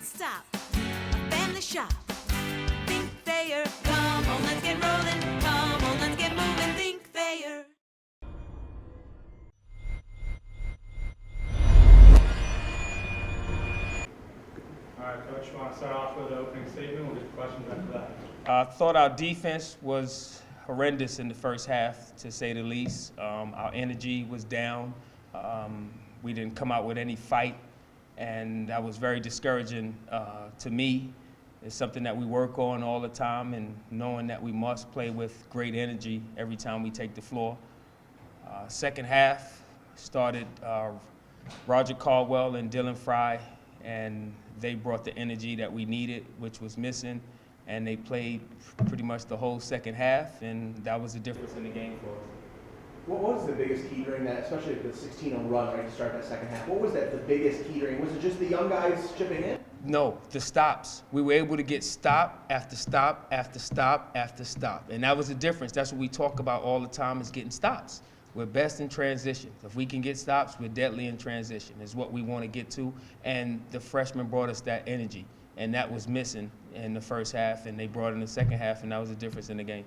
can't stop. A family shop. Think Thayer. Come on, let's get rolling. Come on, let's get moving. Think Thayer. All right, Coach, you want to start off with the opening statement? We'll get the questions after that. I thought our defense was horrendous in the first half, to say the least. Our energy was down. We didn't come out with any fight, and that was very discouraging to me. It's something that we work on all the time, and knowing that we must play with great energy every time we take the floor. Second half started Roger Caldwell and Dylan Fry, and they brought the energy that we needed, which was missing, and they played pretty much the whole second half, and that was the difference in the game for us. What was the biggest key during that, especially the 16-0 run right to start that second half? What was that the biggest key during? Was it just the young guys chipping in? No, the stops. We were able to get stop after stop after stop after stop, and that was the difference. That's what we talk about all the time, is getting stops. We're best in transition. If we can get stops, we're deadly in transition, is what we want to get to, and the freshmen brought us that energy, and that was missing in the first half, and they brought it in the second half, and that was the difference in the game.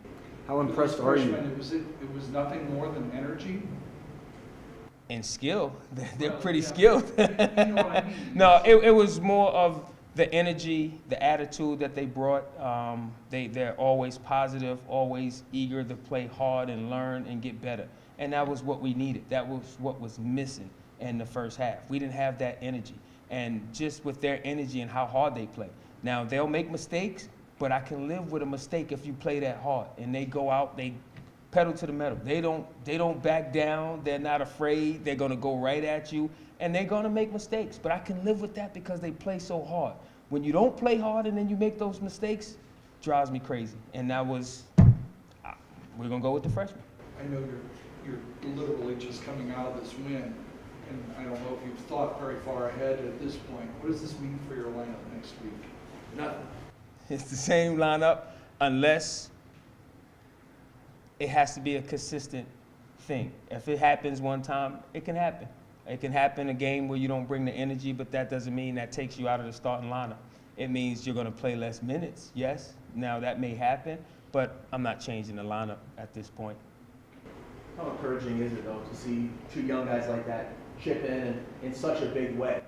How impressed are you? It was nothing more than energy? And skill. They're pretty skilled. You know what I mean? No, it was more of the energy, the attitude that they brought. They're always positive, always eager to play hard and learn and get better. And that was what we needed. That was what was missing in the first half. We didn't have that energy. And just with their energy and how hard they play. Now, they'll make mistakes, but I can live with a mistake if you play that hard. And they go out, they pedal to the metal. They don't back down. They're not afraid. They're going to go right at you. And they're going to make mistakes. But I can live with that because they play so hard. When you don't play hard and then you make those mistakes, it drives me crazy. And that was, we're going to go with the freshmen. I know you're literally just coming out of this win, and I don't know if you've thought very far ahead at this point. What does this mean for your lineup next week? Nothing. It's the same lineup unless it has to be a consistent thing. If it happens one time, it can happen. It can happen a game where you don't bring the energy, but that doesn't mean that takes you out of the starting lineup. It means you're going to play less minutes, yes. Now that may happen, but I'm not changing the lineup at this point. How encouraging is it, though, to see two young guys like that chip in such a big way?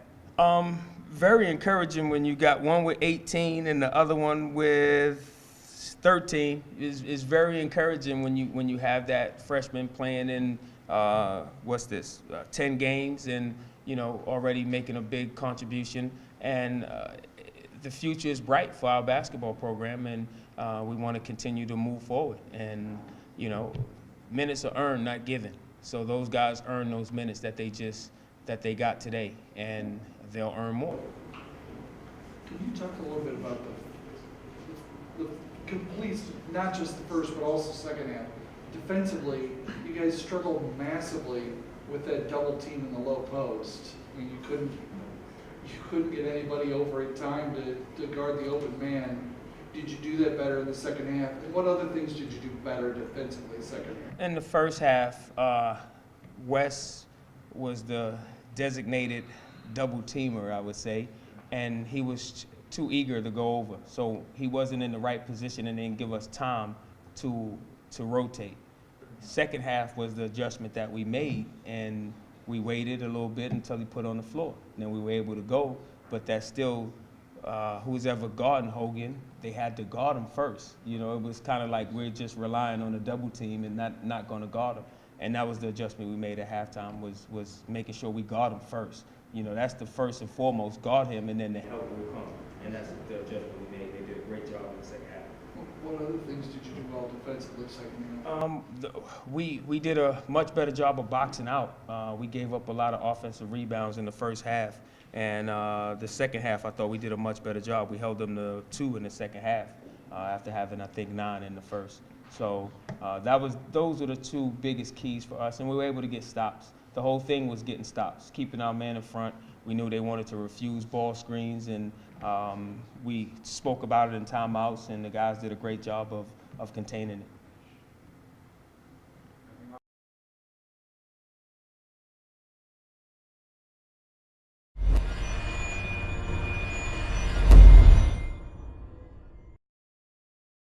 Very encouraging when you got one with 18 and the other one with 13. Is very encouraging when you have that freshman playing in 10 games and already making a big contribution. And the future is bright for our basketball program, and we want to continue to move forward. And minutes are earned, not given. So those guys earn those minutes that they got today, and they'll earn more. Can you talk a little bit about the complete, not just the first but also second half? Defensively, you guys struggled massively with that double team in the low post. I mean, you couldn't get anybody over in time to guard the open man. Did you do that better in the second half? And what other things did you do better defensively second half? In the first half, Wes was the designated double teamer, I would say, and he was too eager to go over. So he wasn't in the right position and didn't give us time to rotate. Second half was the adjustment that we made, and we waited a little bit until he put on the floor. And then we were able to go, but that's still who's ever guarding Hogan, they had to guard him first. It was kind of like we're just relying on the double team and not going to guard him. And that was the adjustment we made at halftime, was making sure we guard him first. That's the first and foremost, guard him, and then the help will come. And that's the adjustment we made. They did a great job in the second half. What other things did you do well defensively second half? We did a much better job of boxing out. We gave up a lot of offensive rebounds in the first half. And the second half, I thought we did a much better job. We held them to 2 in the second half after having, I think, 9 in the first. So those were the two biggest keys for us, and we were able to get stops. The whole thing was getting stops, keeping our man in front. We knew they wanted to refuse ball screens, and we spoke about it in timeouts, and the guys did a great job of containing it.